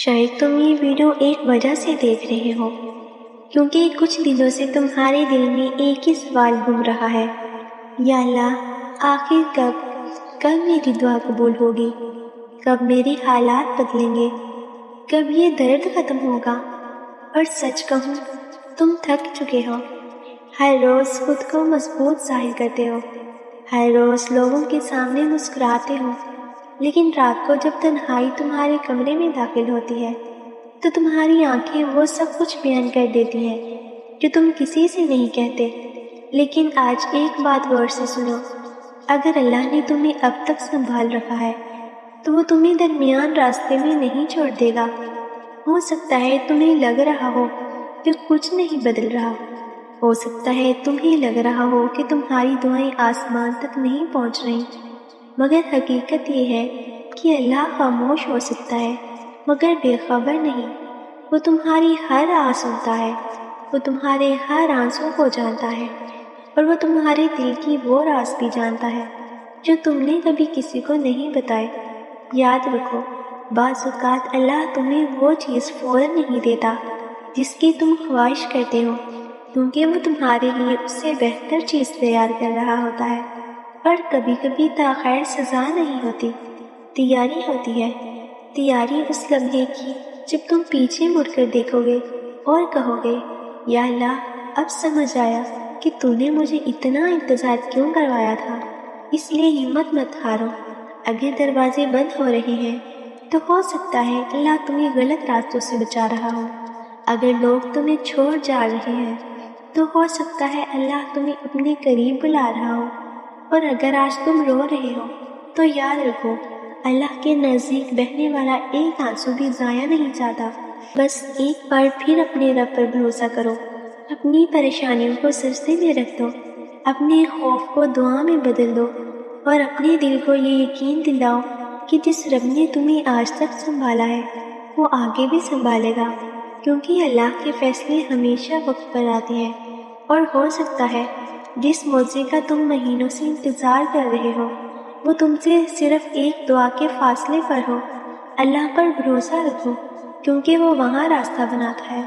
شاید تم یہ ویڈیو ایک وجہ سے دیکھ رہے ہو کیونکہ کچھ دنوں سے تمہارے دل میں ایک ہی سوال گھوم رہا ہے، یا اللہ آخر کب میری دعا قبول ہوگی، کب میرے حالات بدلیں گے، کب یہ درد ختم ہوگا۔ اور سچ کہوں تم تھک چکے ہو، ہر روز خود کو مضبوط ظاہر کرتے ہو، ہر روز لوگوں کے سامنے مسکراتے ہو، لیکن رات کو جب تنہائی تمہارے کمرے میں داخل ہوتی ہے تو تمہاری آنکھیں وہ سب کچھ بیان کر دیتی ہیں جو تم کسی سے نہیں کہتے۔ لیکن آج ایک بات غور سے سنو، اگر اللہ نے تمہیں اب تک سنبھال رکھا ہے تو وہ تمہیں درمیان راستے میں نہیں چھوڑ دے گا۔ ہو سکتا ہے تمہیں لگ رہا ہو کہ کچھ نہیں بدل رہا، ہو سکتا ہے تمہیں لگ رہا ہو کہ تمہاری دعائیں آسمان تک نہیں پہنچ رہی، مگر حقیقت یہ ہے کہ اللہ خاموش ہو سکتا ہے مگر بے خبر نہیں۔ وہ تمہاری ہر آواز سنتا ہے، وہ تمہارے ہر آنسو کو جانتا ہے، اور وہ تمہارے دل کی وہ راز بھی جانتا ہے جو تم نے کبھی کسی کو نہیں بتائے۔ یاد رکھو، بعض اوقات اللہ تمہیں وہ چیز فوراً نہیں دیتا جس کی تم خواہش کرتے ہو، کیونکہ وہ تمہارے لیے اس سے بہتر چیز تیار کر رہا ہوتا ہے۔ اور کبھی کبھی تاخیر سزا نہیں ہوتی، تیاری ہوتی ہے۔ تیاری اس لمحے کی جب تم پیچھے مڑ کر دیکھو گے اور کہو گے، یا اللہ اب سمجھ آیا کہ تو نے مجھے اتنا انتظار کیوں کروایا تھا۔ اس لیے ہمت مت ہارو، اگر دروازے بند ہو رہے ہیں تو ہو سکتا ہے اللہ تمہیں غلط راستوں سے بچا رہا ہو، اگر لوگ تمہیں چھوڑ جا رہے ہیں تو ہو سکتا ہے اللہ تمہیں اپنے قریب بلا رہا ہو، اور اگر آج تم رو رہے ہو تو یاد رکھو اللہ کے نزدیک بہنے والا ایک آنسو بھی ضائع نہیں جاتا۔ بس ایک بار پھر اپنے رب پر بھروسہ کرو، اپنی پریشانیوں کو سجدے میں رکھ دو، اپنے خوف کو دعا میں بدل دو، اور اپنے دل کو یہ یقین دلاؤ کہ جس رب نے تمہیں آج تک سنبھالا ہے وہ آگے بھی سنبھالے گا، کیونکہ اللہ کے فیصلے ہمیشہ وقت پر آتے ہیں۔ اور ہو سکتا ہے جس معجزے کا تم مہینوں سے انتظار کر رہے ہو وہ تم سے صرف ایک دعا کے فاصلے پر ہو۔ اللہ پر بھروسہ رکھو، کیونکہ وہ وہاں راستہ بناتا ہے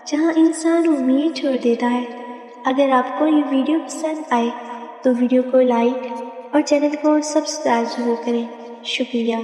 جہاں انسان امید چھوڑ دیتا ہے۔ اگر آپ کو یہ ویڈیو پسند آئے تو ویڈیو کو لائک اور چینل کو سبسکرائب ضرور کریں۔ شکریہ۔